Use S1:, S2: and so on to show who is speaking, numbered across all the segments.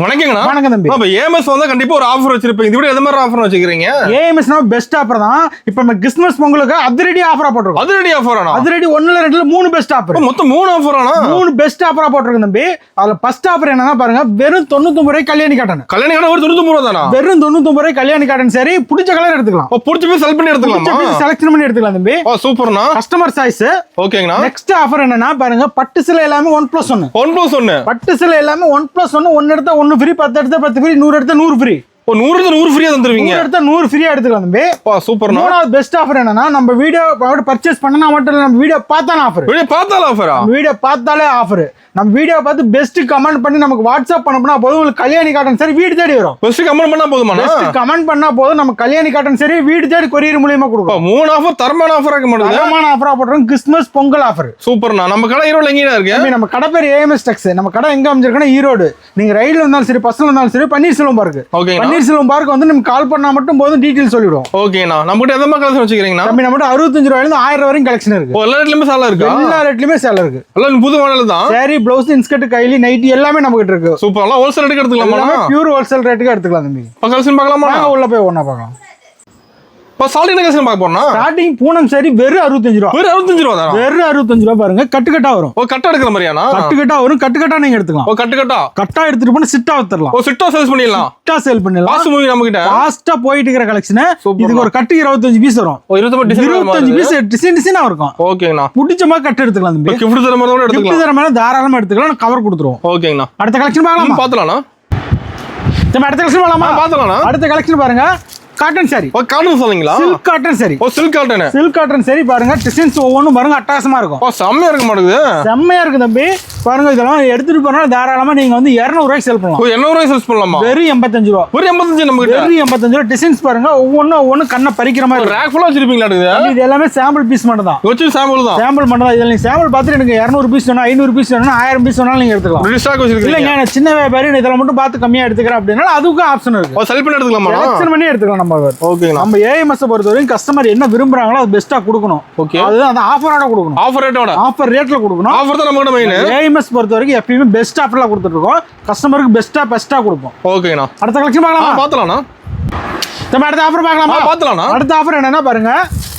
S1: வணக்கங்கண்ணா.
S2: வணக்கம் தம்பி.
S1: அப்ப ஏஎம்எஸ் வந்தா கண்டிப்பா ஒரு ஆஃபர் வச்சிருப்பீங்க. இது விட எந்த மாதிரி ஆஃபர் வச்சிருக்கீங்க?
S2: ஏஎம்எஸ்னா பெஸ்ட் ஆஃபர் தான். இப்போ நம்ம கிறிஸ்மஸ் பொங்கலுக்கு அதிரடி ஆஃபரா போட்டுருக்கோம்.
S1: அதிரடி ஆஃபரானா?
S2: அதிரடி 1 2 3 பெஸ்ட் ஆஃபர்.
S1: மொத்தம் 3 ஆஃபரானா?
S2: 3 பெஸ்ட் ஆஃபரா போட்டுருக்கோம் தம்பி. அதுல ஃபர்ஸ்ட் ஆஃபர் என்னன்னா பாருங்க, வெறும் 99 ரூபாய் கல்யாணி காட்டன்.
S1: கல்யாணி காட்டன் ஒரு 99 ரூபாய் தானா?
S2: வெறும் 99 ரூபாய் கல்யாணி காட்டன் சரி, பிடிச்ச கலர் எடுத்துக்கலாம்.
S1: பிடிச்ச பீஸ் செலக்ட் பண்ணி எடுத்துக்கலாமா?
S2: செலக்ஷன் பண்ணி எடுத்துக்கலாம் தம்பி.
S1: சூப்பர்ண்ணா.
S2: Customer choice.
S1: ஓகேங்கண்ணா.
S2: நெக்ஸ்ட் ஆஃபர் என்னன்னா பாருங்க, பட்டு சேலை எல்லாமே 1+1.
S1: 1+1.
S2: பட்டு சேலை எல்லாமே 1+1. 1 எடுத்தா 1 ஃப்ரீ, 10 எடுத்தா 10 ஃப்ரீ, 100 எடுத்தா 100 ஃப்ரீ.
S1: 100 ஃப்ரீயா தந்துருவீங்க?
S2: 100 எடுத்தா 100 ஃப்ரீயா எடுத்துக்கலாம் தம்பி.
S1: சூப்பர்ண்ணா.
S2: மூணாவது பெஸ்ட் ஆஃபர் என்னன்னா, நம்ம வீடியோ பர்ச்சேஸ் பண்ணனா மட்டும் இல்ல, நம்ம வீடியோ பார்த்தாலும் ஆஃபர்.
S1: வீடியோ பார்த்தாலும் ஆஃபரா?
S2: வீடியோ பார்த்தாலே ஆஃபர். நம்ம வீடியோ பார்த்து பெஸ்ட் கமெண்ட் பண்ணி நமக்கு வாட்ஸ்அப் பண்ணா போதும், உங்களுக்கு கல்யாணி காட்டன் சரி வீடு தேடி வரும்.
S1: பெஸ்ட் கமெண்ட் பண்ணா போதுமா?
S2: பெஸ்ட் கமெண்ட் பண்ணா போதும், நம்ம கல்யாணி காட்டன் சரி வீடு தேடி கொரியர் மூலமா கொடுப்போம்.
S1: 3 ஆஃபர் தரமான ஆஃபரா இருக்க மாட்டேங்குது.
S2: தரமான ஆஃபரா போடுறோம். Christmas Pongal offer.
S1: சூப்பர்ண்ணா. நம்ம கடை ஈரோட்ல எங்கயா இருக்கு?
S2: நம்ம கடை பேர் ஏஎம்எஸ் டெக்ஸ். நம்ம கடை எங்க அமைஞ்சிருக்குன்னா ஈரோடு. நீங்க ரயில்ல வந்தாலும் சரி, பஸ்ல வந்தாலும் சரி, பன்னீர்செல்வம் பார்க். பன்னீர்செல்வம் பார்க் வந்து நம்ம கால் பண்ணா மட்டும் போதும், டீடைல் சொல்லிடுவோம்.
S1: ஓகேண்ணா. நம்ம கிட்ட எந்த மாதிரி கலெக்ஷன் வச்சிருக்கீங்கண்ணா?
S2: நம்ம கிட்ட 65 ரூபாயில இருந்து 1000 வரைக்கும் கலெக்ஷன் இருக்கு.
S1: எல்லா ரேட்லயுமே சேல் இருக்கு.
S2: எல்லா ரேட்லயுமே சேல் இருக்கு.
S1: எல்லாம் புது மாடல் தான்.
S2: சாரி, ப்ளவுஸ், இன்ஸ்கர்ட், கைலி, நைட்டி எல்லாமே நம்ம கிட்ட இருக்கு.
S1: சூப்பர். எல்லாம் ஹோல்சேல் ரேட்டுக்கு எடுத்துக்கலாமா?
S2: பியூர் ஹோல்சேல் ரேட்டுக்கு எடுத்துக்கலாம் தம்பி.
S1: கலெக்ஷன் பார்க்கலாமா?
S2: உள்ள போய் ஒண்ணா பார்க்கலாம்.
S1: ஸ்டார்டிங் கலெக்ஷன் பார்க்க போறோம்னா,
S2: ஸ்டார்டிங் பூனம் சரி வெறும் 65 ரூபாய்.
S1: வெறும் 65 ரூபாய் தானா?
S2: வெறும் 65 ரூபாய் பாருங்க. கட்டுக்கட்டா வரும்.
S1: கட்டா எடுக்கிற மாதிரியானா?
S2: கட்டுக்கட்டா வரும். கட்டுக்கட்டா நீங்க எடுத்துக்கலாம். கட்டா எடுத்துட்டு போனா சிட்டா வித்துறலாம்.
S1: சிட்டா சேல்ஸ் பண்ணிடலாம்.
S2: சிட்டா சேல் பண்ணிடலாம்.
S1: பாஸ் மூவி நம்ம கிட்ட
S2: ஃபாஸ்டா போயிட்டு இருக்கிற கலெக்ஷன். இதுக்கு ஒரு கட்டு 25 பீஸ் வரும். 25 பீஸ் டிசைனா இருக்கும்.
S1: ஓகேங்கண்ணா.
S2: புடிச்ச மாதிரி கட்டு எடுத்துக்கலாம் தம்பி.
S1: கிஃப்ட் தர மாதிரி எடுத்துக்கலாம்.
S2: கிஃப்ட் தர மாதிரி தாராளமா எடுத்துக்கலாம். கவர் கொடுத்துருவோம்.
S1: ஓகேங்கண்ணா.
S2: அடுத்த கலெக்ஷன் பார்க்கலாமா?
S1: பாத்தலாம்ண்ணா.
S2: நம்ம அடுத்த கலெக்ஷன் பார்க்கலாமா?
S1: பாத்தலாம்ண்ணா.
S2: அடுத்த கலெக்ஷன் பாருங்க, காட்டன் சாரி.
S1: காட்டன் சொல்றீங்களா?
S2: Silk cotton sorry.
S1: Silk cotton.
S2: Silk cotton sorry பாருங்க, டிசைன்ஸ் ஒவ்வொன்றும் பாருங்க அட்டகாசமா இருக்கும்.
S1: செம்மையா இருக்க மாட்டேங்குது.
S2: செம்மையா இருக்கு தம்பி. பாருங்க, இதெல்லாம் எடுத்துட்டு போனா தாராளமா நீங்க வந்து 200 ரூபாய்க்கு செல் பண்ணலாம்.
S1: 200 ரூபாய்க்கு செல் பண்ணலாமா?
S2: வெறும் 85 ரூபாய்.
S1: வெறும் 85 நம்ம கிட்ட.
S2: வெறும் 85 ரூபாய். டிசைன்ஸ் பாருங்க, ஒவ்வொன்னு கண்ணை பறிக்கிற மாதிரி.
S1: ரேக் ஃபுல்லா வச்சிருப்பீங்களா?
S2: இது எல்லாமே சாம்பிள் பீஸ் மட்டும் தான்.
S1: வச்சு சாம்பிள் தான்.
S2: சாம்பிள் மட்டும் தான். இதுல நீங்க சாம்பிள் பார்த்துட்டு எனக்கு 200 பீஸ் வேணும், 500 பீஸ் வேணும், 1000 பீஸ் வேணாலும் நீங்க எடுத்துக்கலாம்.
S1: ரெடி ஸ்டாக் வச்சிருக்கீங்க.
S2: இல்லங்க, நான் சின்ன வியாபாரி, இதெல்லாம் மட்டும் பார்த்து கம்மியா எடுத்துக்கிறேன் அப்படின்னா அதுக்கும் ஆப்ஷன் இருக்கு.
S1: செல் பண்ணி எடுத்துக்கலாமா?
S2: செலக்ஷன் பண்ணி எடுத்துக்கலாம் நம்ம.
S1: ஓகேங்களா.
S2: நம்ம ஏஎம்எஸ் பொறுத்தவரைக்கும் கஸ்டமர் என்ன விரும்புறாங்களோ அது பெஸ்டா கொடுக்கணும்.
S1: ஓகே.
S2: அதுதான் அந்த ஆஃபரோட கொடுக்கணும்.
S1: ஆஃபர் ரேட்டோட.
S2: ஆஃபர் ரேட்ல கொடுக்கணும்.
S1: ஆஃபர் தான் நம்ம கிட்ட மெயின்.
S2: ஏஎம்எஸ் பொறுத்தவரைக்கும் எப்பயுமே பெஸ்ட் ஆஃபர்ல கொடுத்துட்டு இருக்கோம். கஸ்டமருக்கு பெஸ்டா கொடுப்போம்.
S1: ஓகேண்ணா.
S2: அடுத்த கலெக்ஷன் பார்க்கலாமா?
S1: பார்த்தலாம்ண்ணா.
S2: நம்ம அடுத்த ஆஃபர் பார்க்கலாமா?
S1: பார்த்தலாம்ண்ணா.
S2: அடுத்த ஆஃபர் என்னன்னா பாருங்க,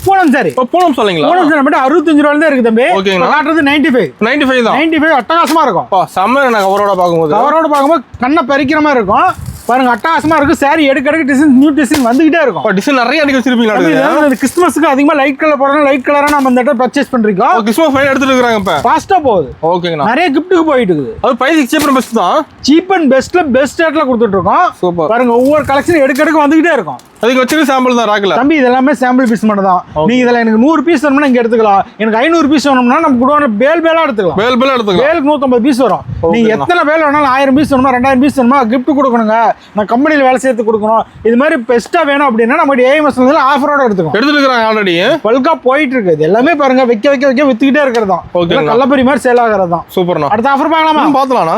S2: பூனம் சாரி.
S1: பூனம் சொல்றீங்களா?
S2: பூனம் சாரி மட்டும் 65 ரூபாயில தான் இருக்கு தம்பி.
S1: ஓகேங்களா.
S2: காட்டுறது 95
S1: தான்.
S2: 95 அட்டகாசமா இருக்கும்.
S1: செம்ம. நான் கவரோட பாக்கும்போது
S2: கண்ணை பறிக்கிற மாதிரி இருக்கும். பாருங்க, அட்டகாசமா இருக்கும். சாரி எடுக்க டிசைன், நியூ டிசைன் வந்துகிட்டே இருக்கும்.
S1: டிசைன் நிறைய அடிக்க வச்சிருப்பீங்களா?
S2: கிறிஸ்துமஸ்க்கு அதிகமா லைட் கலர் போறோம். லைட் கலரா நம்ம இந்த இடத்துல பர்ச்சேஸ் பண்றோம்.
S1: கிறிஸ்மஸ் ஃபைன் எடுத்துட்டு இருக்காங்க. இப்ப
S2: ஃபாஸ்டா போகுது.
S1: ஓகேங்கண்ணா.
S2: நிறைய கிஃப்ட்டுக்கு போயிட்டு இருக்குது.
S1: அது பிரைஸ் சீப் அண்ட் பெஸ்ட் தான்.
S2: சீப் அண்ட் பெஸ்ட்ல பெஸ்ட் ரேட்ல கொடுத்துட்டு இருக்கோம்.
S1: சூப்பர்.
S2: பாருங்க, ஒவ்வொரு கலெக்ஷன் எடுக்க வந்துகிட்டே இருக்கும்.
S1: அதுக்கு வச்சிருக்க சாம்பிள் தான் ராக்ல.
S2: தம்பி, இது எல்லாமே சாம்பிள் பீஸ் மட்டும் தான். நீங்க இதெல்லாம் எனக்கு 100 பீஸ் வேணும்னா இங்க எடுத்துக்கலாம். எனக்கு 500 பீஸ் வேணும்னா நம்ம குடோன்ல பேலா எடுத்துக்கலாம்.
S1: பேல் எடுத்துக்கலாம்.
S2: பேலுக்கு 150 பீஸ் வரும். நீங்க எத்தனை பேல் வேணாலும் 1000 பீஸ் வேணுமா, 2000 பீஸ் வேணுமா, கிஃப்ட் கொடுக்கணுங்க, நான் கம்பெனில வேலை சேர்த்து கொடுக்கணும், இது மாதிரி பெஸ்டா வேணும் அப்படின்னா நம்ம ஏஎம்எஸ் ஆஃபரோட எடுத்துக்கலாம்.
S1: எடுத்துட்டு இருக்காங்க ஆல்ரெடி.
S2: பல்கா போயிட்டு இருக்கு. இது எல்லாமே பாருங்க, வைக்க வித்துக்கிட்டே இருக்கிறது தான். கள்ளப்பரி மாதிரி சேல் ஆகிறது தான்.
S1: சூப்பர்ண்ணா.
S2: அடுத்த ஆஃபர் பார்க்கலாமா?
S1: பார்த்தலாம்ண்ணா.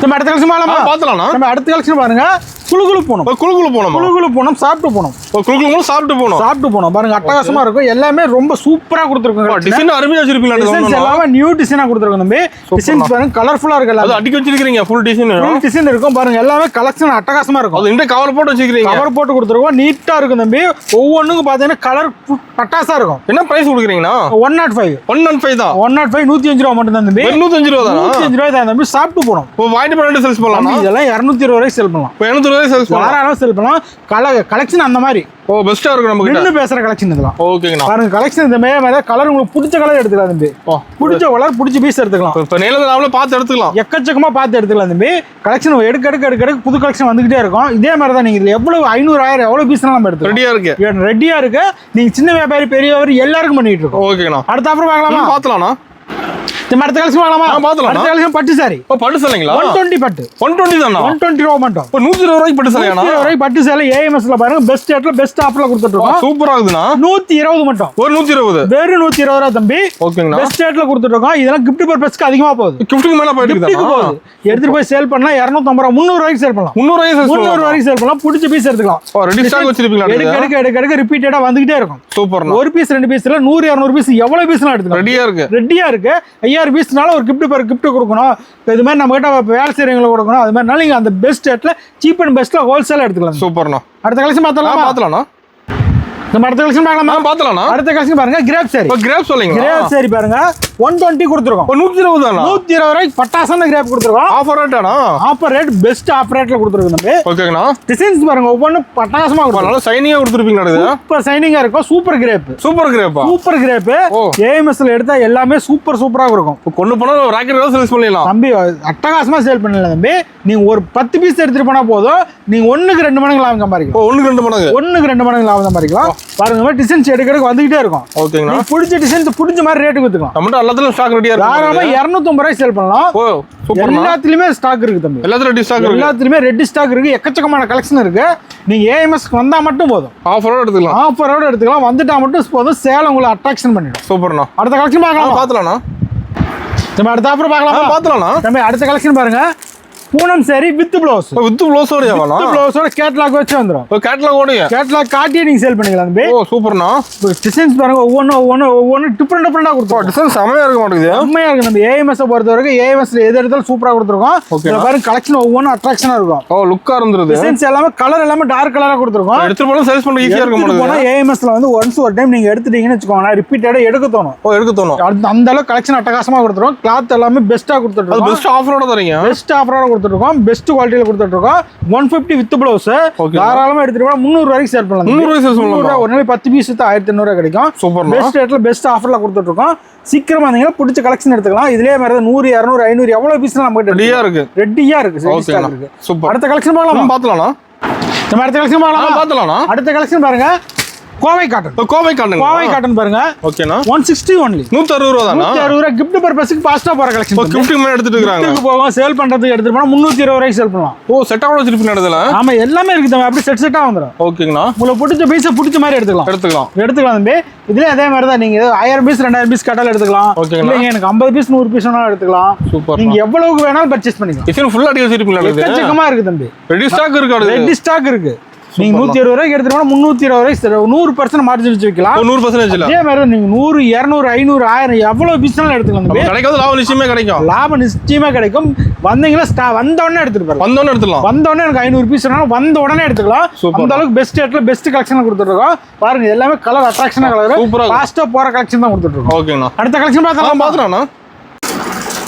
S2: நம்ம அடுத்த கலெக்ஷன் பார்க்கலாமா? நம்ம அடுத்த கலெக்ஷன் பாருங்க, குளுகுளு போனோம் சாப்பிட்டு போனோம். பாருங்க, அட்டகாசமா இருக்கும். எல்லாமே ரொம்ப சூப்பரா கொடுத்துருக்கோம்.
S1: டிசைன் அருமையா வச்சிருப்பீங்க.
S2: டிசைன்ஸ் எல்லாமே நியூ டிசைனா கொடுத்துருக்கோம் தம்பி. டிசைன்ஸ் பாருங்க, கலர்ஃபுல்லா இருக்கு.
S1: அது அடிக்க வச்சிருக்கீங்க. ஃபுல்
S2: டிசைன் இருக்கும். பாருங்க, எல்லாமே கலெக்ஷன் அட்டகாசமா இருக்கும்.
S1: அது இந்த கவர் போட்டு வச்சிருக்கீங்க.
S2: கவர் போட்டு கொடுத்துருக்கோம். நீட்டா இருக்கும் தம்பி. ஒவ்வொன்றுக்கும் பாத்தீங்கன்னா கலர் பட்டாசா இருக்கும்.
S1: என்ன பிரைஸ் கொடுக்குறீங்கன்னா?
S2: 105
S1: தான்.
S2: 105 ரூபாய் மட்டும் தான் தம்பி.
S1: 105 ரூபாய் தான்.
S2: 105 ரூபாய் தான் தம்பி. சாப்பிட்டு போனோம்.
S1: வாங்கிட்டு போய் சேல்ஸ் பண்ணலாம்.
S2: இதெல்லாம் 220 ரூபாய்க்கு செல் பண்ணலாம்.
S1: 220 ரூபாய்க்கு சேல்ஸ் பண்ணலாம்.
S2: தாராளமா செல் பண்ணலாம். கலெக்ஷன் அந்த மாதிரி
S1: பெஸ்டா இருக்கும். நம்ம கிட்ட
S2: பேசுற கலெக்ஷன் இதெல்லாம்.
S1: ஓகேங்கண்ணா.
S2: பாருங்க, கலெக்ஷன் இந்த மாதிரி கலர் உங்களுக்கு பிடிச்ச கலர் எடுத்துக்கலாம் தம்பி. பிடிச்ச கலர் பிடிச்ச பீஸ் எடுத்துக்கலாம்.
S1: இப்ப நேர்ல பார்த்து எடுத்துக்கலாம்.
S2: எக்கச்சக்கமா பார்த்து எடுத்துக்கலாம் தம்பி. கலெக்ஷன் எடுக்க புது கலெக்ஷன் வந்துகிட்டே இருக்கும். இதே மாதிரி தான். நீங்க எவ்வளவு 500 1000 எவ்வளவு பீஸ் நம்ம எடுத்துக்கலாம். ரெடியா இருக்கு. நீங்க சின்ன வியாபாரி பெரிய வியாபாரி எல்லாருக்கும் பண்ணிட்டு இருக்கோம்.
S1: ஓகேங்கண்ணா.
S2: அடுத்த அப்புறம் பார்க்கலாமா?
S1: பார்த்தலாம்ண்ணா.
S2: அடுத்த கலெக்ஷன் பார்க்கலாமா? அடுத்த கலெக்ஷன் பட்டு சாரி.
S1: பட்டு சேலைங்களா?
S2: 120 பட்டு.
S1: 120 தானா?
S2: 120 ரூபாய் மட்டும்.
S1: 120 ரூபாய்க்கு பட்டு சேலையானா?
S2: 120 ரூபாய்க்கு பட்டு சேலை ஏஎம்எஸ்ல பாருங்க, பெஸ்ட் ரேட்ல பெஸ்ட் ஆஃபர்ல கொடுத்துட்டு இருக்கோம்.
S1: சூப்பரா இருக்குதுண்ணா.
S2: 120 மட்டும்.
S1: ஒரு 120.
S2: வெறும் 120 ரூபாய் தம்பி.
S1: ஓகேங்கண்ணா.
S2: பெஸ்ட் ரேட்ல கொடுத்துட்டு இருக்கோம். இதெல்லாம் கிஃப்ட் பர்பஸ்க்கு அதிகமா போகுது.
S1: கிஃப்ட்டுக்கு மேல போயிட்டு இருக்கு.
S2: எடுத்துட்டு போய் சேல் பண்ணா 250 300 ரூபாய்க்கு சேல் பண்ணலாம். 300 ரூபாய்க்கு சேல் பண்ணலாம். பிடிச்ச பீஸ் எடுத்துக்கலாம்.
S1: ரெடி ஸ்டாக் வச்சிருப்பீங்களா?
S2: எடுக்க ரிப்பீட்டடா வந்துகிட்டே இருக்கும்.
S1: சூப்பர்.
S2: ஒரு பீஸ் 2 பீஸ் இல்ல, 100 200 பீஸ் எவ்வளவு பீஸ்லாம் எடுத்துக்கலாம்.
S1: ரெடியா இருக்கு.
S2: ஐயா 5000 பீஸ்னால ஒரு கிஃப்ட் கொடுக்கணும். இப்போ இது மாதிரி நம்ம கிட்ட வேலை செய்யறவங்களுக்கு கொடுக்கணும். அது மாதிரினால நீங்க அந்த பெஸ்ட் ரேட்ல சீப் அண்ட் பெஸ்ட்ல ஹோல்சேலா எடுத்துக்கலாம்.
S1: சூப்பர்ண்ணா.
S2: அடுத்த கலெக்ஷன் பார்த்தலாமா? நம்ம அடுத்த கலெக்ஷன் பார்க்கலாமா?
S1: பார்த்தலாம்ண்ணா.
S2: அடுத்த கலெக்ஷன் பாருங்க, கிரேப் சாரி.
S1: கிரேப் சொல்லுங்க.
S2: கிரேப் சாரி பாருங்க 120 கொடுத்துருக்கோம்.
S1: 120 தானா?
S2: 120 ரூபாய்க்கு பட்டாசான கிரேப் கொடுத்துருக்கோம்.
S1: ஆஃபர் ரேட்டானா?
S2: ஆஃபர் ரேட், பெஸ்ட் ஆஃபர் ரேட்ல கொடுத்துருக்கோம் தம்பி.
S1: ஓகேங்கண்ணா.
S2: டிசைன்ஸ் பாருங்க ஒவ்வொன்றும் பட்டாசமா இருக்கும்.
S1: நல்லா சைனிங்கா கொடுத்துருப்பீங்களா? இது
S2: சூப்பர் சைனிங்கா இருக்கும். Super crepe.
S1: சூப்பர் கிரேப்பா?
S2: Super crepe. ஏஎம்எஸ்ல எடுத்தா எல்லாமே சூப்பரா இருக்கும்.
S1: கொண்டு போனா ராக்கெட் சேல்ஸ் பண்ணலாம்
S2: தம்பி. அட்டகாசமா சேல் பண்ணலாம் தம்பி. நீங்க ஒரு 10 பீஸ் எடுத்துட்டு போனா போதும், நீங்க 1க்கு 2 மடங்கு லாபம் சம்பாதிக்கலாம்.
S1: 1க்கு 2 மடங்கு?
S2: 1க்கு 2 மடங்கு லாபம் சம்பாதிக்கலாம். பாருங்க டிசைன்ஸ் எடுக்க வந்துகிட்டே இருக்கும்.
S1: ஓகேங்கண்ணா.
S2: பிடிச்ச டிசைன்ஸ் பிடிச்ச மாதிரி ரேட்டுக்கு வித்துக்கலாம்.
S1: நம்மட்ட எல்லாத்துலயும் ஸ்டாக் ரெடியா இருக்கு.
S2: தாராளமா 250 ரூபாய் சேல் பண்ணலாம்.
S1: ஓ சூப்பர்.
S2: எல்லாத்துலயுமே ஸ்டாக் இருக்கு தம்பி.
S1: எல்லாத்துலயும் ரெடி ஸ்டாக் இருக்கு.
S2: எல்லாத்துலயுமே ரெடி ஸ்டாக் இருக்கு. எக்கச்சக்கமான கலெக்ஷன் இருக்கு. நீங்க ஏஎம்எஸ்க்கு வந்தா மட்டும் போதும்.
S1: ஆஃபரோட எடுத்துக்கலாம்.
S2: ஆஃபரோட எடுத்துக்கலாம். வந்துட்டா மட்டும் போதும். சேல் உங்களை அட்ராக்ஷன் பண்ணிடும்.
S1: சூப்பர்ண்ணா.
S2: அடுத்த கலெக்ஷன் பார்க்கலாம்.
S1: பார்த்தலாம்ண்ணா.
S2: நம்ம அடுத்த ஆஃபர் பார்க்கலாம்.
S1: பார்த்தலாம்ண்ணா.
S2: நம்ம அடுத்த கலெக்ஷன் பாருங்க, Poonam sorry with blouse.
S1: With ப்ளவுஸோட
S2: ப்ளவுஸோட கேட்டலாக் வச்சு வந்துரும்.
S1: கேட்டலாக் ஓடியா?
S2: கேட்டலாக் காட்டியே நீங்க சேல் பண்ணிக்கலாம் தம்பி.
S1: ஓ சூப்பர்ண்ணா.
S2: டிசைன்ஸ் பாருங்க ஒவ்வொன்னு டிஃபரெண்டா கொடுத்துருக்கோம்.
S1: டிசைன் செமையா இருக்க மாட்டேங்குது.
S2: செமையா இருக்கு. நம்ம ஏஎம்எஸ் பொறுத்த வரைக்கும் ஏஎம்எஸ்ல எது எடுத்தாலும் சூப்பரா கொடுத்துருக்கோம். இதுல பாருங்க கலெக்ஷன் ஒவ்வொன்றும் அட்ராக்ஷனா இருக்கும்.
S1: ஓ லுக்கா இருந்துருது.
S2: டிசைன்ஸ் எல்லாமே கலர் எல்லாமே டார்க் கலரா கொடுத்துருக்கோம்.
S1: எடுத்து போனா சேல்ஸ் பண்ண ஈஸியா இருக்க மாட்டேங்குது.
S2: போனா ஏஎம்எஸ்ல வந்து ஒன்ஸ் ஒரு டைம் நீங்க எடுத்துட்டீங்கன்னு வெச்சுக்கோங்க, ரிப்பீட்டடா எடுக்க தோணும்.
S1: ஓ எடுக்க தோணும்.
S2: அந்த அளவுக்கு கலெக்ஷன் அட்டகாசமா கொடுத்துருக்கோம். கிளாத் எல்லாமே பெஸ்டா கொடுத்துருக்கோம்.
S1: அது பெஸ்ட் ஆஃபரோட தரீங்க.
S2: பெஸ்ட் ஆஃபரோட கொடுத்துருக்கோம். பெஸ்ட் குவாலிட்டியில கொடுத்துட்டு இருக்கோம். 150 வித் ப்ளவுஸ். தாராளமா எடுத்துட்டு போனா 300 ரூபாய்க்கு சேல் பண்ணலாம்.
S1: 300 ரூபாய்க்கு சேல் பண்ணலாம்.
S2: ஒரு நாளைக்கு 10 பீஸ் 1500 கிடைக்கும்.
S1: சூப்பர்.
S2: பெஸ்ட் ரேட்ல பெஸ்ட் ஆஃபர்ல கொடுத்துட்டு இருக்கோம். சீக்கிரமா வந்தீங்கன்னா பிடிச்ச கலெக்ஷன் எடுத்துக்கலாம். இதுலயே மாதிரி 100 200 500 எவ்வளவு பீஸ் நம்ம கிட்ட
S1: ரெடியா இருக்கு.
S2: ரெடியா இருக்கு.
S1: சூப்பர்.
S2: அடுத்த கலெக்ஷன் பார்க்கலாம்.
S1: பார்த்தலாம்ண்ணா.
S2: நம்ம அடுத்த கலெக்ஷன் பார்க்கலாம்.
S1: பார்த்தலாம்ண்ணா.
S2: அடுத்த கலெக்ஷன் பாருங்க, Kovai cotton.
S1: Kovai cotton.
S2: Kovai cotton பாருங்க.
S1: ஓகேண்ணா.
S2: 160 ஒன்லி.
S1: 160 ரூபா தானா?
S2: 160 ரூபா கிஃப்ட் பர்பஸ்க்கு பாஸ்டா போற கலெக்ஷன்.
S1: கிஃப்ட் மேல எடுத்துட்டு இருக்காங்க.
S2: கிஃப்ட்க்கு போவோம் சேல் பண்றதுக்கு எடுத்துட்டு போனா 320 ரூபாய்க்கு சேல் பண்ணலாம்.
S1: ஓ செட்டா கூட வச்சிருப்பீங்க அதுல? ஆமா
S2: எல்லாமே இருக்கு தம்பி. அப்படியே செட்டா வந்துரும்.
S1: ஓகேங்கண்ணா.
S2: உங்களுக்கு பிடிச்ச பீஸ் பிடிச்ச மாதிரி எடுத்துக்கலாம் தம்பி. இதுல அதே மாதிரி தான். நீங்க 1000 பீஸ் 2000 பீஸ் கட்டால எடுத்துக்கலாம். இல்ல எனக்கு 50 பீஸ் 100 பீஸ் வேணாலும் எடுத்துக்கலாம்.
S1: சூப்பர்.
S2: நீங்க எவ்வளவுக்கு வேணாலும் பர்ச்சேஸ் பண்ணிக்கலாம்.
S1: டிசைன் ஃபுல்லா அடி வச்சிருப்பீங்க.
S2: எக்கச்சக்கமா இருக்கு தம்பி.
S1: ரெடி ஸ்டாக் இருக்கு.
S2: ரெடி ஸ்டாக் இருக்கு. நீங்க 120 ரூபாய்க்கு எடுத்துட்டு போனா 320 ரூபாய்க்கு 100% மார்ஜின் வச்சு வைக்கலாம்.
S1: 100% இல்ல.
S2: அதே மாதிரி நீங்க 100 200 500 1000 எவ்வளவு பீஸ்னாலும் எடுத்துக்கலாம்.
S1: கிடைக்காத லாபம் நிச்சயமா கிடைக்கும்.
S2: லாபம் நிச்சயமா கிடைக்கும். வந்தீங்களா வந்த உடனே எடுத்துட்டு போறோம்.
S1: வந்த உடனே எடுத்துக்கலாம்.
S2: வந்த உடனே எனக்கு 500 பீஸ் வேணாலும் வந்த உடனே எடுத்துக்கலாம். அந்த அளவுக்கு பெஸ்ட் ரேட்ல பெஸ்ட் கலெக்ஷன் கொடுத்துட்டு இருக்கோம். பாருங்க எல்லாமே கலர் அட்ராக்ஷனா கலர்.
S1: சூப்பரா
S2: ஃபாஸ்டா போற கலெக்ஷன் தான் கொடுத்துட்டு இருக்கோம்.
S1: ஓகேண்ணா.
S2: அடுத்த கலெக்ஷன் பார்த்தலாமா?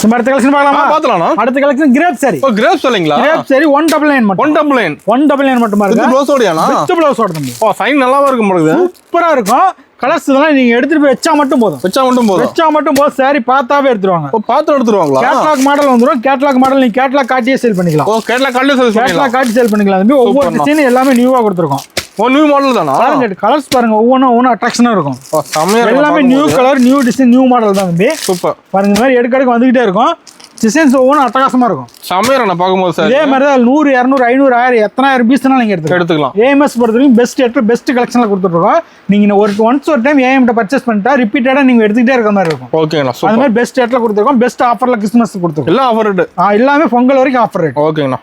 S2: நம்ம அடுத்த கலெக்ஷன் பார்க்கலாமா? அடுத்த கலெக்ஷன் கிரேப் சாரி.
S1: ஓ கிரேப் சாரிங்களா?
S2: கிரேப் சாரி 199 மட்டும்.
S1: 199
S2: மட்டும் பாருங்க.
S1: வித் ப்ளவுஸோடயானா?
S2: வித் ப்ளவுஸோட தம்பி.
S1: ஓ சைன் நல்லாவா இருக்கு உங்களுக்கு.
S2: சூப்பரா இருக்கும். கலர்ஸ் இதெல்லாம் நீங்க எடுத்துட்டு போய் வச்சா மட்டும் போதும். சாரி பார்த்தாவே எடுத்துருவாங்க.
S1: ஓ பார்த்து எடுத்துருவாங்களா?
S2: கேட்டலாக் மாடல் வந்துரும். கேட்டலாக் மாடல் நீங்க கேட்டலாக் காட்டியே சேல் பண்ணிக்கலாம்.
S1: ஓ கேட்டலாக் காட்டியே சேல் பண்ணிக்கலாம்.
S2: கேட்டலாக் காட்டி சேல் பண்ணிக்கலாம் தம்பி. ஒவ்வொரு டிசைன் எல்லாமே நியூவா கொடுத்துருக்கோம்.
S1: ஓ நியூ மாடல் தானா?
S2: பாருங்க கலர்ஸ் பாருங்க ஒவ்வொரு அட்ராக்ஷனா இருக்கும். எல்லாமே new colour new design new model தான் தம்பி.
S1: சூப்பர்.
S2: பாருங்க இந்த மாதிரி எடுக்க வந்துகிட்டே இருக்கும். டிசைன்ஸ் ஒவ்வொன்றும் அட்டகாசமா இருக்கும்.
S1: சமையல் நான் பார்க்கும்போது சார்
S2: இதே மாதிரி தான் 100 200 500 1000 எத்தனாயிரம் பீஸ்னாலும் நீங்க எடுத்துக்கலாம். ஏஎம்எஸ் பொறுத்தவரைக்கும் பெஸ்ட் ரேட்ல பெஸ்ட் கலெக்ஷன்ல கொடுத்துருக்கோம். நீங்க ஒன்ஸ் ஒரு டைம் ஏஎம்ட்ட பர்ச்சேஸ் பண்ணிட்டா ரிப்பீட்டடா நீங்க எடுத்துக்கிட்டே இருக்க மாதிரி இருக்கும்.
S1: ஓகேண்ணா.
S2: அந்த மாதிரி பெஸ்ட் ரேட்ல கொடுத்துருக்கோம். பெஸ்ட் ஆஃபர்ல கிறிஸ்மஸ் கொடுத்துருக்கோம்.
S1: எல்லாம் ஆஃபர் ரேட்.
S2: எல்லாமே பொங்கல் வரைக்கும் ஆஃபர் ரேட்.
S1: ஓகேண்ணா.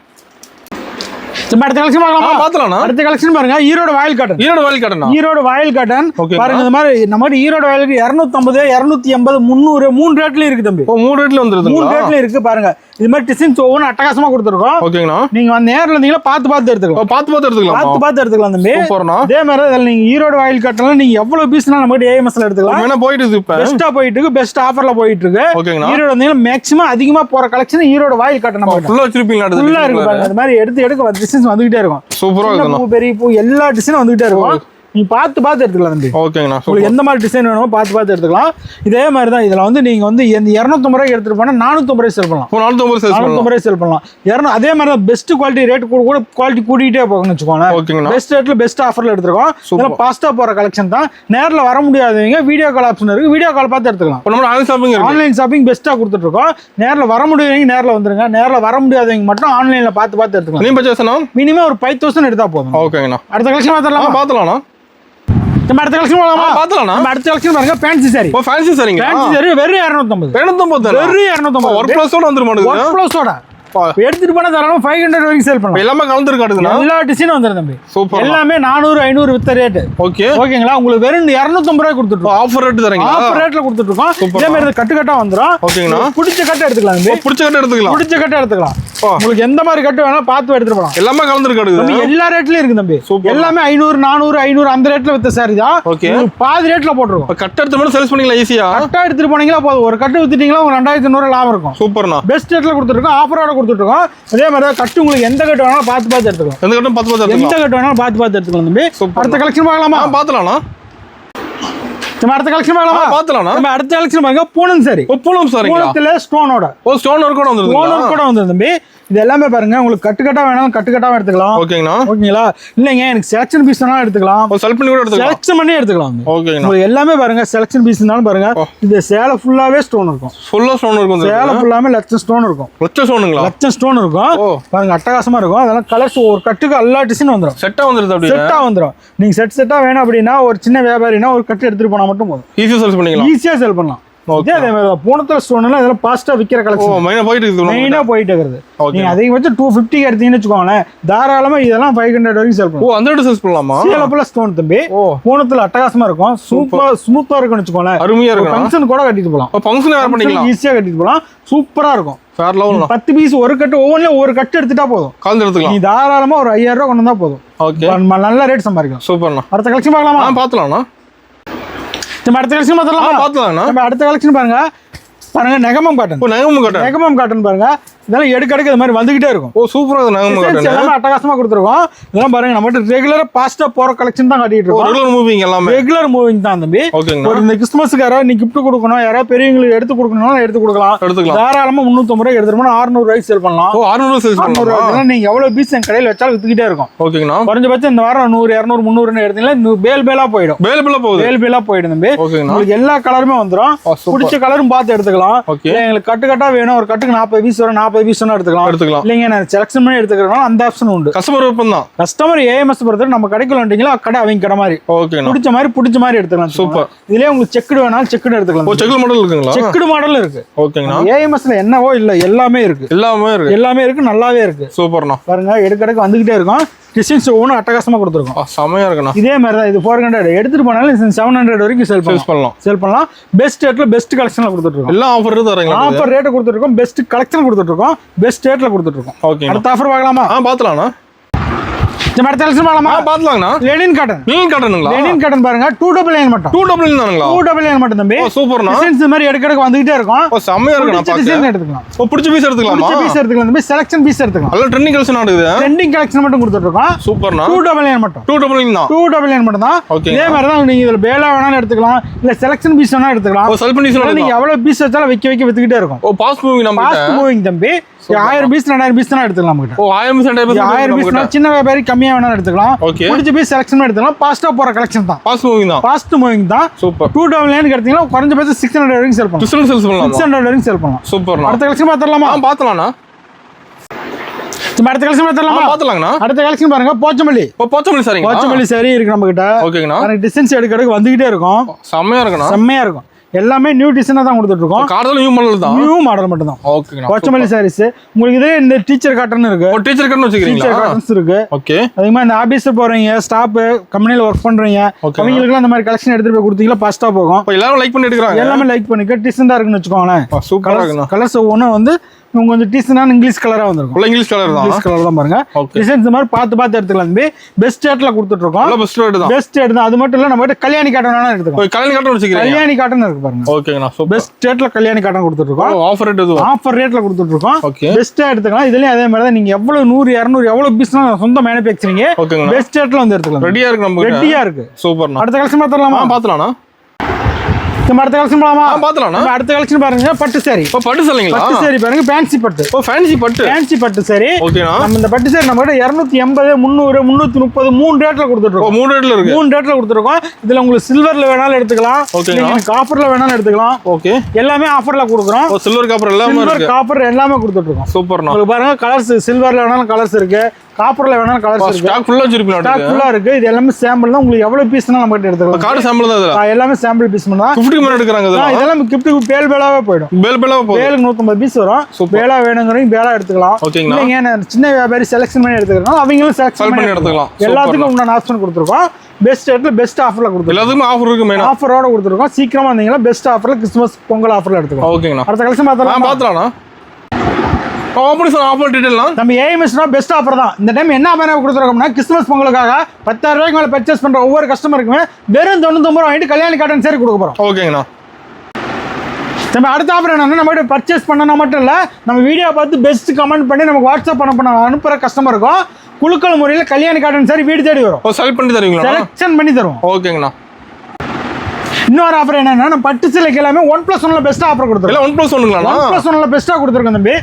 S2: நம்ம அடுத்த கலெக்ஷன் பார்க்கலாமா?
S1: பார்த்தலாம்ண்ணா.
S2: அடுத்த கலெக்ஷன் பாருங்க, ஈரோடு வாயில் காட்டன். ஈரோடு வாயில் காட்டன் பாருங்க. இந்த மாதிரி நம்ம ஈரோடு வாயிலுக்கு 250 280 300 3 ரேட்ல இருக்கு தம்பி.
S1: ஓ 3 ரேட்ல வந்துருது.
S2: 3 ரேட்ல இருக்கு பாருங்க. இது மாதிரி டிசைன்ஸ் ஒவ்வொரு அட்டகாசமா கொடுத்துருக்கோம்.
S1: ஓகேங்கண்ணா.
S2: நீங்க வந்து நேர்ல இருந்தீங்களா பார்த்து எடுத்துக்கலாம். பார்த்து எடுத்துக்கலாம் தம்பி.
S1: சூப்பர்ண்ணா.
S2: இதே மாதிரி தான் நீங்க ஈரோடு வாயில் காட்டன்ல நீங்க எவ்வளவு பீஸ்னாலும் நம்ம கிட்ட ஏஎம்எஸ்ல எடுத்துக்கலாம்.
S1: என்ன போயிட்டு இருக்கு இப்ப
S2: பெஸ்டா போயிட்டு இருக்கு. பெஸ்ட் ஆஃபர்ல போயிட்டு இருக்கு.
S1: ஓகேங்கண்ணா.
S2: ஈரோடு வந்தீங்கன்னா மேக்ஸிமம் அதிகமா போற கலெக்ஷன் ஈரோடு வாயில் காட்டன் நம்ம
S1: ஃபுல்லா வச்சிருப்பீங்களா?
S2: ஃபுல்லா இருக்கு பாருங்க. இந்த மாதிரி எடுக்க டிசைன்ஸ் வந்துகிட்டே இருக்கும்.
S1: சூப்பரா இருக்கு.
S2: பெரிய பூ எல்லா டிசைனும் வந்துகிட்டே இருக்கும். நீ பார்த்து எடுத்துக்கலாம் தம்பி.
S1: ஓகேங்கண்ணா.
S2: உங்களுக்கு எந்த மாதிரி டிசைன் வேணுமோ பார்த்து எடுத்துக்கலாம். இதே மாதிரி தான் இதுல வந்து நீங்க வந்து 250 ரூபாய்க்கு எடுத்துட்டு போனா 450 ரூபாய் சேல் பண்ணலாம். 450 ரூபாய் சேல் பண்ணலாம். அதே மாதிரி தான் பெஸ்ட் குவாலிட்டி ரேட் கூட குவாலிட்டி கூட்டிகிட்டே போகணும்னு வச்சுக்கோங்க. பெஸ்ட் ரேட்ல பெஸ்ட் ஆஃபர்ல எடுத்துருக்கோம். இதெல்லாம் பாஸ்டா போற கலெக்ஷன் தான். நேரில் வர முடியாதவங்க வீடியோ கால் ஆப்ஷன் இருக்கு. வீடியோ கால் பார்த்து எடுத்துக்கலாம். ஆன்லைன் ஷாப்பிங் பெஸ்ட்டா கொடுத்துட்டு இருக்கோம். நேரில் வர முடியாதவங்க நேரில் வந்துருங்க. நேரில் வர முடியாதவங்க மட்டும் ஆன்லைன்ல பார்த்து எடுத்துக்கலாம். மினிமம் ஒரு 5000 எடுத்தா போதும்.
S1: ஓகேங்கண்ணா.
S2: அடுத்த கலெக்ஷன் பார்த்தலாம். நம்ம அடுத்த கலெக்ஷன் பார்த்தலாமா? நம்ம அடுத்த கலெக்ஷன் பாருங்க, ஃபேன்சி சாரி.
S1: ஃபேன்சி சாரிங்க.
S2: ஃபேன்சி சாரி வெறும் 250. வெறும் 250.
S1: ஒர்க் ப்ளஸோட வந்துருமா?
S2: ஒர்க் ப்ளஸோட எடுத்துட்டு போனா தரணும் 500 வரைக்கும் சேல் பண்ணலாம்.
S1: எல்லாமே கலந்து காட்டுதுண்ணா.
S2: எல்லா டிசைனும் வந்துரும் தம்பி.
S1: சூப்பர்.
S2: எல்லாமே 400 500 வித்த ரேட்.
S1: ஓகே
S2: ஓகேங்களா? உங்களுக்கு வெறும் 250 ரூபாய் கொடுத்துட்டோம்.
S1: ஆஃபர் ரேட் தரீங்களா?
S2: ஆஃபர் ரேட்ல கொடுத்துட்டு இருக்கோம். இதே மாதிரி கட்டு கட்டா வந்துரும்.
S1: ஓகேங்களா?
S2: பிடிச்ச கட்டு எடுத்துக்கலாம் தம்பி.
S1: பிடிச்ச கட்டு எடுத்துக்கலாம்.
S2: பிடிச்ச கட்டு எடுத்துக்கலாம். உங்களுக்கு எந்த மாதிரி கட்டு வேணாலும் பார்த்து எடுத்துட்டு போலாம்.
S1: எல்லாமே கலந்து காட்டுது.
S2: எல்லா ரேட்லயும் இருக்கு தம்பி. எல்லாமே 500 400 500 அந்த ரேட்ல வித்த சாரி தான்.
S1: ஓகே.
S2: பாதி ரேட்ல போட்டுருக்கோம்.
S1: கட்டு எடுத்து மட்டும் சேல்ஸ் பண்ணிக்கலாம் ஈஸியா.
S2: கட்டா எடுத்துட்டு போனீங்களா போதும். ஒரு கட்டு வித்துட்டீங்களா உங்களுக்கு 2500 லாபம் இருக்கும்.
S1: சூப்பர்ண்ணா.
S2: பெஸ்ட் ரேட்ல கொடுத்துருக்கோம். ஆஃபரோட கொடுத்துருக்கோம். அதே மாதிரி கட்டு உங்களுக்கு எந்த கட்டு வேணாலும் பார்த்து எடுத்துக்கலாம்.
S1: எந்த கட்டும் பார்த்து
S2: எந்த கட்டு வேணாலும் பார்த்து எடுத்துக்கலாம் தம்பி. அடுத்த கலெக்ஷன் பார்க்கலாமா?
S1: பார்த்துலாம்ண்ணா.
S2: நம்ம அடுத்த கலெக்ஷன் பார்க்கலாமா?
S1: பார்த்துலாம்ண்ணா.
S2: நம்ம அடுத்த கலெக்ஷன் பாருங்க. பூனம் சாரி.
S1: பூனம் சாரி.
S2: பூனத்துல ஸ்டோனோட.
S1: ஸ்டோன் ஒர்க் கூட வந்துருது.
S2: ஸ்டோன் ஒர்க் கூட வந்துருது தம்பி. இது எல்லாமே பாருங்க. உங்களுக்கு கட்டு கட்டா வேணாலும் கட்டு கட்டாவும் எடுத்துக்கலாம்.
S1: ஓகேங்களா?
S2: ஓகேங்களா? இல்லைங்க எனக்கு செலக்ஷன் பீஸ் வேணாலும் எடுத்துக்கலாம்.
S1: செலக்ட் பண்ணி கூட எடுத்துக்கலாம்.
S2: செலக்ஷன் பண்ணி எடுத்துக்கலாம்.
S1: ஓகேங்களா?
S2: உங்களுக்கு எல்லாமே பாருங்க. செலக்ஷன் பீஸ்னாலும் பாருங்க. இது சேலை ஃபுல்லாவே ஸ்டோன் இருக்கும்.
S1: ஃபுல்லா ஸ்டோன் இருக்கும்.
S2: சேலை ஃபுல்லாமே லட்சம் ஸ்டோன் இருக்கும்.
S1: லட்சம் ஸ்டோனுங்களா?
S2: லட்சம் ஸ்டோன் இருக்கும். பாருங்க அட்டகாசமா இருக்கும். அதெல்லாம் கலர்ஸ் ஒரு கட்டுக்கு எல்லா டிசைன் வந்துரும்.
S1: செட்டா வந்துருது. அப்படியே
S2: செட்டா வந்துரும். நீங்க செட்டா வேணும் அப்படின்னா ஒரு சின்ன வியாபாரினா ஒரு கட்டு எடுத்துட்டு போனா மட்டும் போதும்.
S1: ஈஸியா சேல் பண்ணிக்கலாம்.
S2: ஈஸியா சேல் பண்ணலாம். இதே அதே மாதிரி பூனத்துல ஸ்டோன்லாம் இதெல்லாம் பாஸ்டா விக்கிற கலெக்ஷன்.
S1: மெயினா போயிட்டு
S2: இருக்குது. நீங்க அதிகபட்சம் 250 எடுத்தீங்கன்னு வச்சுக்கோங்களேன். தாராளமா இதெல்லாம் 500 வரைக்கும் சேல் பண்ணலாம்.
S1: அந்த ரேட் சேல் பண்ணலாமா?
S2: சேலப்புல ஸ்டோன் தம்பி. பூனத்துல அட்டகாசமா இருக்கும். சூப்பர் ஸ்மூத்தா இருக்கும்னு வச்சுக்கோங்களேன்.
S1: அருமையா இருக்கும்.
S2: ஃபங்க்ஷன் கூட கட்டிட்டு போலாம்.
S1: ஃபங்க்ஷன் வேற பண்ணிக்கலாம்.
S2: ஈஸியா கட்டிட்டு போலாம். சூப்பரா இருக்கும்.
S1: Fair level.
S2: 10 பீஸ் ஒரு கட்டு ஒவ்வொன்றும் ஒரு கட்டு எடுத்துட்டா போதும்.
S1: கலந்து எடுத்துக்கலாம்.
S2: நீ தாராளமா ஒரு 5000 ரூபாய் கொண்டு வந்தா போதும்.
S1: ஓகே.
S2: நல்ல ரேட் சம்பாதிக்கலாம்.
S1: சூப்பர்ண்ணா.
S2: அடுத்த கலெக்ஷன் பார்க்கலாமா?
S1: பார்த்துலாம்ண்ணா.
S2: நம்ம அடுத்த கலெக்ஷன் பார்த்துலாமா? நம்ம அடுத்த கலெக்ஷன் பாருங்க. நெகமம் காட்டன். நெகமம் காட்டன் பாருங்க. இதெல்லாம் எடுக்க இது மாதிரி வந்துகிட்டே இருக்கும்.
S1: சூப்பரா இருக்கு. நெகமம் காட்டன்
S2: எல்லாமே அட்டகாசமா கொடுத்துருக்கோம். இதெல்லாம் பாருங்க நம்ம ரெகுலரா பாஸ்டா போற கலெக்ஷன் தான் காட்டிட்டு இருக்கோம்.
S1: ரெகுலர் மூவிங் எல்லாமே.
S2: ரெகுலர் மூவிங் தான் தம்பி.
S1: ஓகேங்க.
S2: ஒரு இந்த கிறிஸ்மஸ்க்கு யாராவது நீ கிஃப்ட் கொடுக்கணும், யாராவது பெரியவங்களுக்கு எடுத்து கொடுக்கணும் எடுத்து கொடுக்கலாம். தாராளமா 350 ரூபாய் எடுத்துட்டு போனா 600 ரூபாய்க்கு சேல் பண்ணலாம்.
S1: 600 சேல் பண்ணலாம்.
S2: நீங்க எவ்வளவு பீஸ் என் கடையில் வச்சாலும் வித்துக்கிட்டே இருக்கும்.
S1: ஓகேங்கண்ணா.
S2: குறைஞ்சபட்சம் இந்த வாரம் 100 200 300 எடுத்தீங்கன்னா பேல் பேலா போயிடும். பேல் பேலா போயிடும் தம்பி. உங்களுக்கு எல்லா கலருமே வந்துடும். பிடிச்ச கலரும் பார்த்து எடுத்துக்கலாம். எங்களுக்கு கட்டு கட்டா வேணும். ஒரு கட்டுக்கு 40 பீஸ் வரும். 40 பீஸ் எடுத்துக்கலாம். இல்லைங்க நான் செலக்ஷன் பண்ணி எடுத்துக்கிறோம். அந்த ஆப்ஷன் உண்டு.
S1: கஸ்டமர் விருப்பம் தான்.
S2: கஸ்டமர் ஏஎம்எஸ் பொறுத்தவரை நம்ம கடைக்குள்ள வந்துட்டீங்களா கடை அவங்க கடை மாதிரி.
S1: ஓகேண்ணா.
S2: பிடிச்ச மாதிரி எடுத்துக்கலாம். சூப்பர். இதுலயே உங்களுக்கு செக்குடு வேணாலும் செக்குடு எடுத்துக்கலாம்.
S1: செக்குடு மாடல் இருக்குங்களா?
S2: செக்குடு மாடல் இருக்கு.
S1: ஓகேங்கண்ணா.
S2: ஏஎம்எஸ்ல என்னவோ இல்ல எல்லாமே இருக்கு. எல்லாமே இருக்கு. நல்லாவே இருக்கு.
S1: சூப்பர்ண்ணா.
S2: பாருங்க எடுக்கடக்கு வந்துகிட்டே இருக்கும். டிசைன்ஸ் ஒவ்வொன்றும் அட்டகாசமா கொடுத்துருக்கோம்.
S1: செமையா இருக்குண்ணா.
S2: இதே மாதிரி தான் இது 400 எடுத்துட்டு போனாலும் 700 வரைக்கும் சேல் பண்ணலாம். பெஸ்ட் ரேட்ல பெஸ்ட் கலெக்ஷன்ல கொடுத்துட்டு இருக்கோம்.
S1: எல்லா ஆஃபர் தரீங்களா?
S2: ஆஃபர் ரேட் கொடுத்துட்டு இருக்கோம். பெஸ்ட் கலெக்ஷன் கொடுத்துட்டு இருக்கோம். பெஸ்ட் ரேட்ல கொடுத்துட்டு இருக்கோம்.
S1: ஓகே.
S2: அடுத்த ஆஃபர் பார்க்கலாமா?
S1: பார்க்கலாம்ண்ணா.
S2: நம்ம அடுத்த கலெக்ஷன் பார்க்கலாமா?
S1: பார்க்கலாம்ண்ணா.
S2: Linen cotton. லெனின் காட்டன் பாருங்க. 299 மட்டும். 299 மட்டும் தம்பி.
S1: சூப்பர்ண்ணா.
S2: டிசைன்ஸ் மாதிரி எடுக்கறதுக்கு வந்துகிட்டே இருக்கும்.
S1: செமையா இருக்குண்ணா.
S2: டிசைன் எடுத்துக்கலாம்.
S1: பிடிச்ச பீஸ் எடுத்துக்கலாமா?
S2: பிடிச்ச பீஸ் எடுத்துக்கலாம் தம்பி. செலக்ஷன் பீஸ் எடுத்துக்கலாம்.
S1: நல்ல ட்ரெண்டிங் கலெக்ஷன் ஆடுது.
S2: ட்ரெண்டிங் கலெக்ஷன் மட்டும் கொடுத்துட்டு இருக்கோம்.
S1: சூப்பர்ண்ணா.
S2: 299 மட்டும்.
S1: 299
S2: மட்டும் தான். இதே மாதிரி தான் நீங்க இதுல பேலா வேணாலும் எடுத்துக்கலாம். இல்ல செலக்ஷன் பீஸ் வேணாலும் எடுத்துக்கலாம். நீங்க எவ்வளவு பீஸ் வச்சாலும் வைக்க வித்துக்கிட்டே இருக்கும்.
S1: பாஸ்ட் மூவிங் நம்ம
S2: பாஸ்ட் மூவிங் தம்பி. 1000 பீஸ் 2000 பீஸ் தான் எடுத்துக்கலாம் நம்ம கிட்ட.
S1: 1000
S2: பீஸ் சின்ன வியாபாரி கம்மியா வேணாலும் எடுத்துக்கலாம். பிடிச்ச பீஸ் செலக்ஷன் எடுத்துக்கலாம். பாஸ்டா போற கலெக்ஷன் தான். பாஸ்ட் மூவிங் தான்.
S1: சூப்பர்.
S2: 299 எடுத்தீங்கன்னா குறைஞ்சபட்சம் 600 வரைக்கும் சேல் பண்ணலாம். 600 வரைக்கும் சேல் பண்ணலாம்.
S1: சூப்பர்.
S2: அடுத்த கலெக்ஷன் பார்த்தலாமா?
S1: பார்த்தலாம்ண்ணா.
S2: அடுத்த கலெக்ஷன் பார்த்தலாமா? அடுத்த கலெக்ஷன் பாருங்க. போச்சமல்லி சாரி இருக்கு நம்ம கிட்ட.
S1: ஓகேங்கண்ணா.
S2: டிசைன்ஸ் எடுக்கிறதுக்கு வந்துகிட்டே இருக்கும். செம்மையா இருக்கும். எல்லாமே நியூ டிசைனா தான் கொடுத்துட்டு இருக்கோம்.
S1: கார்ல நியூ மாடல் தான்.
S2: நியூ மாடல் மட்டும் தான்.
S1: ஓகேங்க.
S2: போச்சமல்லி சாரீஸ் உங்களுக்கு இதே இந்த டீச்சர் காட்டன் இருக்கு.
S1: டீச்சர் காட்டன் வச்சிருக்கீங்களா?
S2: டீச்சர் காட்டன்ஸ் இருக்கு.
S1: ஓகே.
S2: அதே மாதிரி இந்த ஆபீஸ் போறீங்க, ஸ்டாஃப் கம்பெனில வர்க் பண்றீங்க, அவங்களுக்கு அந்த மாதிரி கலெக்ஷன் எடுத்துட்டு போய் கொடுத்தீங்களா பாஸ்டா போகும்.
S1: எல்லாரும் லைக் பண்ணி எடுக்கறாங்க.
S2: எல்லாமே லைக் பண்ணிக்க டீசெண்டா இருக்குன்னு வெச்சுக்கோங்களேன்.
S1: சூப்பரா இருக்குண்ணா.
S2: கலர்ஸ் ஒவ்வொன்னு வந்து உங்களுக்கு கொஞ்சம் டீசெண்டான இங்கிலீஷ் கலரா வந்திருக்கும்.
S1: இங்கிலீஷ் கலர்
S2: தான் பாருங்க. டிசைன்ஸ் இந்த மாதிரி பார்த்து எடுத்துக்கலாம். பெஸ்ட் ரேட்ல கொடுத்துட்டு இருக்கோம். பெஸ்ட் ரேட் தான். அது மட்டும் இல்ல நம்ம கிட்ட கல்யாணி காட்டன் வேணா எடுத்துக்கலாம். கல்யாணி காட்டன் இருக்கு பாருங்க.
S1: ஓகேங்கண்ணா.
S2: பெஸ்ட் ரேட்ல கல்யாணி காட்டன் கொடுத்துட்டு இருக்கோம். ஆஃபர் ரேட்ல கொடுத்துட்டு இருக்கோம். பெஸ்டா எடுத்துக்கலாம். இதுலயும் அதே மாதிரி தான். நீங்க எவ்வளவு 100 200 எவ்வளவு பீஸ்னா சொந்த மேனுஃபேக்சரிங் பெஸ்ட் ரேட்ல வந்து எடுத்துக்கலாம். ரெடியா இருக்கு.
S1: சூப்பர்.
S2: அடுத்த கலெக்ஷன் பார்த்தலாமா? நம்ம அடுத்த கலெக்ஷன் போலாமா?
S1: பார்த்தலாம்.
S2: அடுத்த கலெக்ஷன் பாருங்க. பட்டு சாரி.
S1: பட்டு சாரிங்களா?
S2: பட்டு சாரி பாருங்க. ஃபேன்சி பட்டு. ஃபேன்சி பட்டு சாரி.
S1: ஓகேனா.
S2: நம்ம இந்த பட்டு சாரி நம்ம கிட்ட 280 300 330 மூணு ரேட்ல கொடுத்துட்டு இருக்கோம்.
S1: மூணு ரேட்ல
S2: கொடுத்துருக்கோம். இதுல உங்களுக்கு சில்வர்ல வேணாலும் எடுத்துக்கலாம். நீங்க காப்பர்ல வேணாலும் எடுத்துக்கலாம்.
S1: ஓகே.
S2: எல்லாமே ஆஃபர்ல கொடுக்குறோம்.
S1: சில்வர் காப்பர் எல்லாமே இருக்கு.
S2: சில்வர் காப்பர் எல்லாமே கொடுத்துட்டு இருக்கோம்.
S1: சூப்பர்ண்ணா.
S2: உங்களுக்கு பாருங்க கலர்ஸ் சில்வர்ல வேணாலும் கலர்ஸ் இருக்கு. காப்பர்ல வேணாலும் கலர்ஸ் இருக்கு.
S1: ஸ்டாக் ஃபுல்லா வச்சிருப்பீங்க.
S2: ஸ்டாக் ஃபுல்லா இருக்கு. இது எல்லாமே சாம்பிள் தான். உங்களுக்கு எவ்வளவு பீஸ்னா நம்ம கிட்ட எடுத்துக்கலாம்.
S1: கார்டு சாம்பிள் தான்.
S2: எல்லாமே சாம்பிள் பீஸ் தான்.
S1: 50 கிஃப்ட்டுக்கு மேல எடுக்கறாங்க
S2: இதெல்லாம் கிஃப்ட்டுக்கு பேலாவே போயிடும்.
S1: பேலாவே போகுது.
S2: பேலுக்கு 150 பீஸ் வரும். பேலா வேணுங்கிறவங்க பேலா எடுத்துக்கலாம்.
S1: ஓகேங்களா.
S2: இல்லைங்க சின்ன வியாபாரி செலக்ஷன் பண்ணி எடுத்துக்கலாம், அவங்களும் செலக்ஷன் பண்ணி எடுத்துக்கலாம். எல்லாத்துக்கும் உண்டான ஆப்ஷன் கொடுத்துருக்கோம். பெஸ்ட் ரேட்ல பெஸ்ட் ஆஃபர்ல கொடுத்துருக்கோம்.
S1: எல்லாத்துக்கும் ஆஃபர் இருக்கு. மெயின்
S2: ஆஃபரோட கொடுத்துருக்கோம். சீக்கிரமா வந்தீங்கன்னா பெஸ்ட் ஆஃபர்ல கிறிஸ்மஸ் பொங்கல் ஆஃபர்ல எடுத்துக்கலாம்.
S1: ஓகேங்களா.
S2: அடுத்த கலெக்ஷன்
S1: பார்த்தலாம். ஆஃபர் டீடைல்லாம்
S2: நம்ம ஏஎம்எஸ்னா பெஸ்ட் ஆஃபர் தான். இந்த டைம் என்ன ஆஃபர் கொடுத்துருக்கோம்னா கிறிஸ்மஸ் பொங்கலுக்காக 10,000 ரூபாய்க்கு மேல பர்ச்சேஸ் பண்ற ஒவ்வொரு கஸ்டமருக்குமே வெறும் 99 ரூபாய் வாங்கிட்டு கல்யாணி காட்டன் சேரி கொடுக்க போறோம்.
S1: ஓகேங்கண்ணா.
S2: நம்ம அடுத்த ஆஃபர் என்னன்னா நம்ம பர்ச்சேஸ் பண்ணனா மட்டும் இல்ல, நம்ம வீடியோ பார்த்து பெஸ்ட் கமெண்ட் பண்ணி நமக்கு வாட்ஸ்அப் அனுப்புற கஸ்டமருக்கும் குழுக்கள் முறையில் கல்யாணி காட்டன் சாரி வீடு தேடி வரும்.
S1: செலக்ட் பண்ணி தருவீங்களா?
S2: செலக்ஷன் பண்ணி தருவோம்.
S1: ஓகேங்கண்ணா.
S2: இன்னொரு ஆஃபர் என்னன்னா நம்ம பட்டு சேலைக்கு எல்லாமே 1+1ல பெஸ்ட் ஆஃபர் கொடுத்துருக்கோம்.
S1: 1+1ங்களா?
S2: 1+1ல பெஸ்ட்டா கொடுத்துருக்கோம் தம்பி.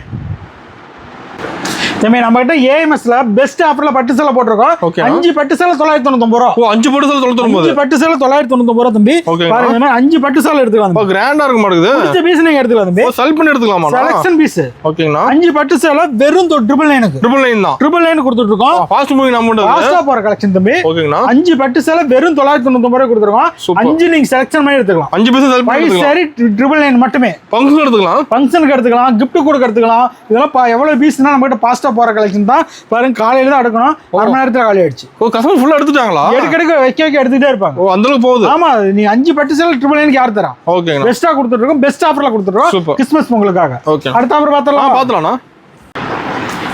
S2: நம்ம கிட்ட ஏஎம்எஸ்ல பெஸ்ட் ஆஃபர்ல பட்டு சேலை போட்டுருக்கோம். 5 பட்டு சேலை 999 ரூபா.
S1: 5 பட்டு சேலை 999.
S2: 5 பட்டு சேலை 999 ரூபா தம்பி. பாருங்க இந்த மாதிரி 5 பட்டு சேலை எடுத்துக்கலாம்.
S1: கிராண்டா இருக்க மாட்டேங்குது.
S2: பிடிச்ச பீஸ் நீங்க எடுத்துக்கலாம் தம்பி.
S1: செலக்ட் பண்ணி எடுத்துக்கலாமா?
S2: Selection piece.
S1: ஓகேங்களா.
S2: 5 பட்டு சேலை வெறும் 999க்கு.
S1: 999 தான்.
S2: 999 கொடுத்துட்டு இருக்கோம்.
S1: Fast moving amount.
S2: ஃபாஸ்டா போற கலெக்ஷன் தம்பி.
S1: ஓகேங்களா.
S2: 5 பட்டு சேலை வெறும் 999 ரூபாய் கொடுத்துருக்கோம். 5 நீங்க செலக்ஷன் பண்ணி எடுத்துக்கலாம்.
S1: 5 பீஸ் செலக்ட் பண்ணி எடுத்துக்கலாம்.
S2: சாரி 999 மட்டுமே.
S1: ஃபங்க்ஷன் எடுத்துக்கலாம்.
S2: ஃபங்க்ஷனுக்கு எடுத்துக்கலாம், gift கொடுக்க எடுத்துக்கலாம். இதெல்லாம் எவ்வளவு பீஸ்னா நம்ம கிட்ட ஃபாஸ்டா போற கலெக்ஷன் தான். பாருங்க காலையில தான் எடுக்கணும், 1 மணி நேரத்துல காலி ஆயிடுச்சு.
S1: கஸ்டமர் ஃபுல்லா எடுத்துட்டாங்களா?
S2: எடுக்க வைக்க எடுத்துட்டே இருப்பாங்க.
S1: அந்த அளவுக்கு போகுது.
S2: ஆமா, நீ 5 பட்டு சேலை 999க்கு யார் தரா?
S1: ஓகேங்க.
S2: பெஸ்டா கொடுத்துட்டு இருக்கோம். பெஸ்ட் ஆஃபர்ல கொடுத்துட்டு இருக்கோம் கிறிஸ்மஸ் பொங்கலுக்காக. அடுத்த ஆஃபர் பார்த்தலாம்.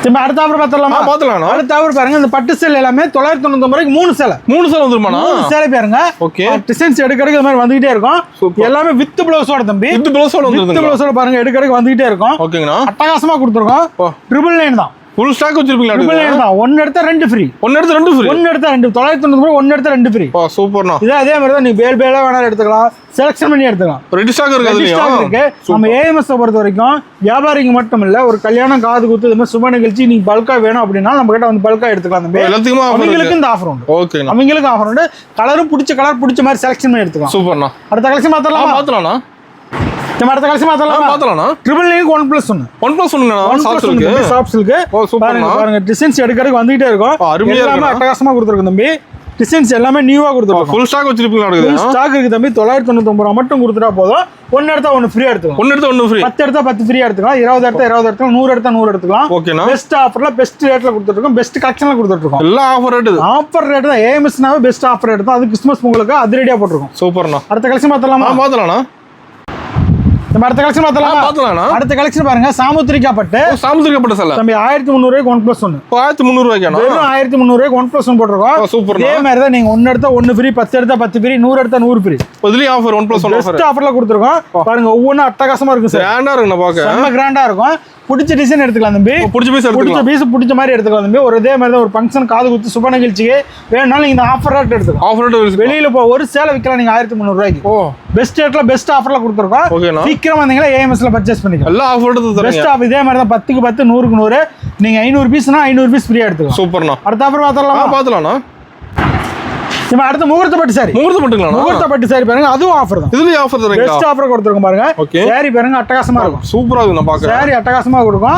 S2: திரும்ப அடுத்த ஆஃபர் பார்த்தலாம். அடுத்த ஆஃபர் பாருங்க, இந்த பட்டு சேலை எல்லாமே 999 ரூபாய்க்கு 3 சேலை.
S1: 3 சேலை வந்துருமாண்ணா?
S2: 3 சேலை பாருங்க. ஓகே. டிசைன்ஸ் எடுக்க இந்த மாதிரி வந்துகிட்டே இருக்கும். எல்லாமே வித் பிளவுஸோட தம்பி. வித் பிளவுஸோட பாருங்க எடுக்க வந்துகிட்டே இருக்கும். ஓகேங்கண்ணா. அட்டகாசமா கொடுத்துருக்கோம். 999 தான்.
S1: ஃபுல் ஸ்டாக் வச்சிருப்பீங்களா?
S2: ஒன்னு எடுத்தா 2 ஃப்ரீ.
S1: ஒன்னு எடுத்தா 2 ஃப்ரீ.
S2: ஒன்னு எடுத்தா 2 999 ரூபாய். ஒன்னு எடுத்தா 2 ஃப்ரீ.
S1: சூப்பர்ண்ணா.
S2: இது அதே மாதிரி தான். நீ பேலா வேணாலும் எடுத்துக்கலாம், செலக்ஷன் பண்ணி எடுத்துக்கலாம்.
S1: ரெடி ஸ்டாக் இருக்கு.
S2: நம்ம ஏஎம்எஸ் பொறுத்த வரைக்கும் வியாபாரிக்கு மட்டும் இல்ல, ஒரு கல்யாணம் காது குத்து இது மாதிரி சுப நிகழ்ச்சி நீங்க பல்கா வேணும் அப்படின்னா நம்ம கிட்ட வந்து பல்கா எடுத்துக்கலாம். அவங்களுக்கு இந்த ஆஃபர் உண்டு. ஓகே, அவங்களுக்கு ஆஃபர் உண்டு. கலரும் பிடிச்ச கலர் பிடிச்ச மாதிரி செலக்ஷன் பண்ணி எடுத்துக்கலாம்.
S1: சூப்பர்ண்ணா.
S2: அடுத்த கலெக்ஷன் பார்த்தலாமா? அடுத்த கலெக்ஷன் பார்த்தலாம். 999க்கு 1+1.
S1: 1+1
S2: சாஃப்ட் சில்க். பாருங்க டிசைன்ஸ் எடுக்க வந்துகிட்டே இருக்கும். எல்லாமே அட்டகாசமா கொடுத்துருக்கோம் தம்பி. டிசைன்ஸ் எல்லாமே நியூவா கொடுத்துருக்கோம்.
S1: ஃபுல் ஸ்டாக் வச்சிருப்பீங்களா?
S2: ஃபுல் ஸ்டாக் இருக்கு தம்பி. 999 ரூபாய் மட்டும் கொடுத்துட்டா போதும். 1 எடுத்தா 1 ஃப்ரீயா எடுத்துக்கலாம்.
S1: 1 எடுத்தா 1 ஃப்ரீ.
S2: 10 எடுத்தா 10 ஃப்ரீயா எடுத்துக்கலாம். 20 எடுத்தா 20 எடுத்துக்கலாம். 100 எடுத்தா 100 எடுத்துக்கலாம்.
S1: ஓகேனா.
S2: பெஸ்ட் ஆஃபர்ல பெஸ்ட் ரேட்ல கொடுத்துட்டு இருக்கோம். பெஸ்ட் கலெக்ஷன்ல கொடுத்துட்டு இருக்கோம்.
S1: எல்லா ஆஃபர் ரேட்.
S2: ஆஃபர் ரேட் தான். ஏஎம்எஸ்னாவே பெஸ்ட் ஆஃபர் ரேட் தான். அது கிறிஸ்மஸ் பொங்கலுக்கு அதிரடியா போட்டுருக்கோம்.
S1: சூப்பர்ண்ணா.
S2: அடுத்த கலெக்ஷன் பார்த்தலாமா? நம்ம அடுத்த கலெக்ஷன் பார்த்தலாமா? அடுத்த கலெக்ஷன் பாருங்க, சாமுத்திரிகா பட்டு.
S1: சாமுத்திரிகா பட்டு சேலை
S2: தம்பி 1300 ரூபாய்க்கு 1+1.
S1: 1300 ரூபாய்க்கு.
S2: வெறும் 1300 ரூபாய்க்கு 1+1 போட்டுருக்கோம்.
S1: சூப்பர்.
S2: இதே மாதிரி தான். நீங்க 1 எடுத்தா 1 ஃப்ரீ, 10 எடுத்தா 10 ஃப்ரீ, 100 எடுத்தா 100 ஃப்ரீ.
S1: இதுலயும் ஆஃபர் 1+1 ஆஃபர்.
S2: பெஸ்ட் ஆஃபர்ல கொடுத்துருக்கோம். பாருங்க ஒவ்வொன்றும் அட்டகாசமா இருக்கும் சார்.
S1: கிராண்டா இருக்குண்ணா பாக்க.
S2: செம்ம கிராண்டா இருக்கும். பிடிச்ச டிசைன் எடுத்துக்கலாம் தம்பி.
S1: பிடிச்ச பீஸ்
S2: பிடிச்ச மாதிரி எடுத்துக்கலாம் தம்பி. ஒரு இதே மாதிரி தான் ஒரு ஃபங்க்ஷன் காது குத்து சுப நிகழ்ச்சிக்கு வேணும்னாலும் நீங்க இந்த ஆஃபர் ரேட் எடுத்துக்கலாம்.
S1: ஆஃபர் ரேட்
S2: வெளியில ஒரு சேலை விற்கலாம் நீங்க 1300 ரூபாய்க்கு. பெஸ்ட் ரேட்ல பெஸ்ட் ஆஃபர்ல கொடுத்துருக்கோம். சீக்கிரம் வந்தீங்கன்னா ஏஎம்எஸ்ல பர்ச்சேஸ் பண்ணிக்கலாம்.
S1: எல்லா ஆஃபர் எடுத்து
S2: பெஸ்ட் ஆஃப் இதே மாதிரி தான். 10க்கு 10, 100க்கு 100. நீங்க 500 பீஸ்னா 500 பீஸ் ஃப்ரீயா எடுத்துக்கலாம்.
S1: சூப்பர்ண்ணா.
S2: அடுத்த ஆஃபர் பார்த்தலாமா? நம்ம அடுத்து முகூர்த்த பட்டு சாரி. முகூர்த்த பட்டு சாரி பாருங்க, அதுவும் ஆஃபர் தான்.
S1: இதுலயும் ஆஃபர் தரீங்க.
S2: பெஸ்ட் ஆஃபர் கொடுத்துருக்கோம் பாருங்க. சாரி பாருங்க அட்டகாசமா இருக்கும்.
S1: சூப்பரா இருக்கு. நான் பாக்குறேன்.
S2: சாரி அட்டகாசமா கொடுக்கும்.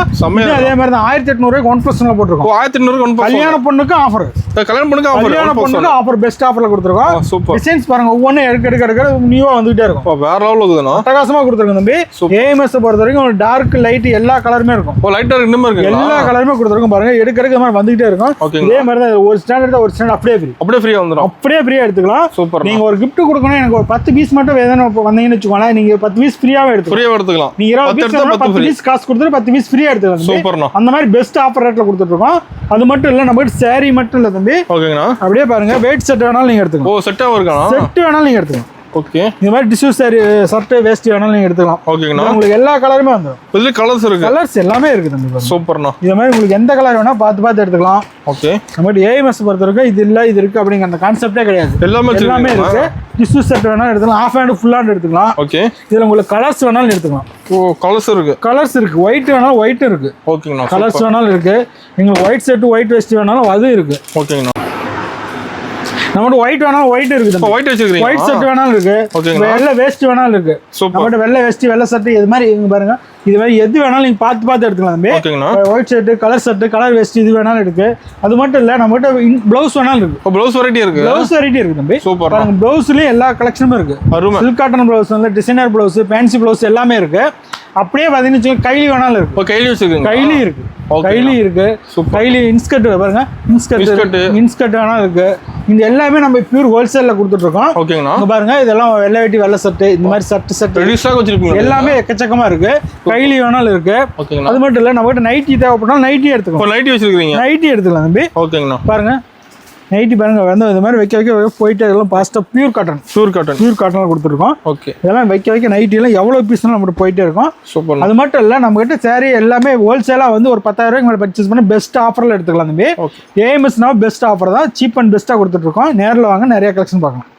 S2: அதே மாதிரி தான் 1800 ரூபாய்க்கு 1+1 போட்டுருக்கோம்.
S1: 1800 1+1.
S2: கல்யாண பொண்ணுக்கு ஆஃபர்.
S1: கல்யாண பொண்ணுக்கு
S2: ஆஃபர் பெஸ்ட் ஆஃபர்ல கொடுத்துருக்கோம். சூப்பர். டிசைன்ஸ் பாருங்க ஒவ்வொன்றும் எடுக்க நியூவா வந்துட்டே இருக்கும்.
S1: வேற லெவல்ல இருக்குதுண்ணா.
S2: அட்டகாசமா கொடுத்துருக்கோம் தம்பி. ஏஎம்எஸ் பொறுத்த வரைக்கும் டார்க் லைட் எல்லா கலருமே இருக்கும்.
S1: லைட்டா இன்னும் இருக்கு.
S2: எல்லா கலருமே கொடுத்துருக்கோம் பாருங்க. எடுக்க மாதிரி வந்துட்டே இருக்கும். இதே மாதிரி தான். ஒரு ஸ்டாண்டர்ட் ஒரு ஸ்டாண்டர்ட் அப்படியே ஃப்ரீயா வந்துடும். அப்படியே ஃப்ரீயா எடுத்துக்கலாம்.
S1: சூப்பர்.
S2: நீங்க ஒரு gift கொடுக்கணும், எனக்கு ஒரு 10 பீஸ் மட்டும் வேணும் வந்தீங்கன்னு வெச்சுக்கோங்களேன், நீங்க 10 பீஸ் ஃப்ரீயாவே எடுத்துக்கலாம். நீங்க 20 பீஸ் காசு கொடுத்துட்டு 10 பீஸ் ஃப்ரீயா எடுத்துக்கலாம். சூப்பர்ண்ணா. அந்த மாதிரி பெஸ்ட் ஆஃபர் ரேட்ல கொடுத்துட்டு இருக்கோம். அது மட்டும் இல்ல, நம்ம கிட்ட saree மட்டும் இல்ல தம்பி. ஓகேங்கண்ணா. அப்படியே பாருங்க, வெயிட் செட் வேணாலும் நீங்க எடுத்துக்கலாம்.
S1: செட்டாவும் இருக்கானா?
S2: செட் வேணாலும் நீங்க எடுத்துக்கலாம்.
S1: ஓகே.
S2: இந்த மாதிரி டிஷ்யூ சாரி ஷர்ட் வேஸ்ட் வேணாலும் நீங்க எடுத்துக்கலாம்.
S1: ஓகேங்கண்ணா.
S2: உங்களுக்கு எல்லா கலருமே வந்துரும்.
S1: இதுல கலர்ஸ் இருக்கு.
S2: கலர்ஸ் எல்லாமே இருக்கு தம்பி.
S1: சூப்பர்ண்ணா.
S2: இந்த மாதிரி உங்களுக்கு எந்த கலர் வேணா பார்த்து எடுத்துக்கலாம்.
S1: ஓகே.
S2: நம்ம ஏஎம்எஸ் பொறுத்த வரைக்கும் இது இல்ல இது இருக்கு அப்படிங்கிற அந்த கான்செப்டே கிடையாது. எல்லாமே இருக்கு. டிஷ்யூ செட் வேணாலும் எடுத்துக்கலாம், ஹாஃப் ஹேண்ட் ஃபுல் ஹேண்ட் எடுத்துக்கலாம்.
S1: ஓகே.
S2: இதுல உங்களுக்கு கலர்ஸ் வேணாலும் எடுத்துக்கலாம்.
S1: கலர்ஸ் இருக்கு.
S2: கலர்ஸ் இருக்கு. ஒயிட் வேணாலும் ஒயிட் இருக்கு.
S1: ஓகேங்கண்ணா.
S2: கலர்ஸ் வேணாலும் இருக்கு. உங்களுக்கு ஒயிட் ஷர்ட் ஒயிட் வெஸ்ட் வேணாலும் அது இருக்கு.
S1: ஓகேங்கண்ணா.
S2: நம்மகிட்ட ஒயிட் வேணாலும் ஒயிட் இருக்குது
S1: இப்போ ஒயிட் வச்சிருக்கீங்க
S2: ஒயிட் ஷர்ட் வேணாலும் இருக்கு
S1: ஓகேங்களா
S2: வெள்ளை வேஸ்ட் வேணாலும் இருக்கு
S1: சூப்பர்
S2: நம்மகிட்ட வெள்ளை வேஸ்ட் வெள்ளை ஷர்ட் இது மாதிரி இங்க பாருங்க இது மாதிரி எது வேணாலும் நீங்க பார்த்து எடுத்துக்கலாம் தம்பி
S1: ஓகேங்கண்ணா
S2: ஒயிட் ஷர்ட் கலர் வேஸ்ட் இது வேணாலும் இருக்கு அது மட்டும் இல்ல நம்மகிட்ட ப்ளவுஸ் வேணாலும் இருக்கு
S1: இப்போ ப்ளவுஸ் வெரைட்டி இருக்கு
S2: ப்ளவுஸ் வெரைட்டி இருக்கு தம்பி
S1: சூப்பர்
S2: பாருங்க ப்ளவுஸ்லயும் எல்லா கலெக்ஷனும் இருக்கு
S1: அருமை
S2: சில்க் காட்டன் ப்ளவுஸ் வந்து டிசைனர் ப்ளவுஸ் ஃபேன்சி ப்ளவுஸ் எல்லாமே இருக்கு அப்படியே பாத்தீங்கன்னா கைலி வேணாலும் இருக்கு
S1: இப்போ கைலி வச்சிருக்கீங்க
S2: கைலி இருக்கு கைலி இருக்கு
S1: சூப்பர்
S2: கைலி இன்ஸ்கர்ட் பாருங்க இன்ஸ்கர்ட் வேணாலும் இருக்கு இந்த எல்லாமே நம்ம பியூர் ஹோல்சேல்ல கொடுத்துட்டு இருக்கோம்
S1: ஓகேங்கண்ணா
S2: இங்க பாருங்க இதெல்லாம் வெள்ளை வேட்டி வெள்ளை சட்டை இந்த மாதிரி சட்டை
S1: ரெடி ஸ்டாக் வச்சிருக்கீங்க
S2: எல்லாமே எக்கச்சக்கமா இருக்கு கைலி வேணாலும் இருக்கு
S1: ஓகேங்கண்ணா
S2: அது மட்டும் இல்ல நம்ம கிட்ட நைட்டி தேவைப்பட்டாலும் நைட்டி
S1: இப்போ
S2: எடுத்துக்கலாம்
S1: நைட்டி வச்சிருக்கீங்க
S2: நைட்டி எடுத்துக்கலாம் தம்பி
S1: ஓகேங்கண்ணா
S2: பாருங்க நைட்டி பாருங்க வந்து இந்த மாதிரி வைக்க போயிட்டு இதெல்லாம் பாஸ்டா பியூர் காட்டன் கொடுத்துருக்கோம்
S1: ஓகே
S2: இதெல்லாம் வைக்க நைட்டி எல்லாம் எவ்வளவு பீஸ்னாலும் நம்ம போயிட்டே இருக்கோம்
S1: சூப்பர்
S2: அது மட்டும் இல்ல நம்ம கிட்ட சாரி எல்லாமே ஹோல்சேலா வந்து ஒரு 10,000 ரூபாய்க்கு மேல பர்ச்சேஸ் பண்ணி பெஸ்ட் ஆஃபர்ல எடுத்துக்கலாம் தம்பி ஏஎம்எஸ்னா பெஸ்ட் ஆஃபர் தான் சீப் அண்ட் பெஸ்ட்டா கொடுத்துட்டு இருக்கோம் நேரில் வாங்க நிறைய கலெக்ஷன் பார்க்கலாம்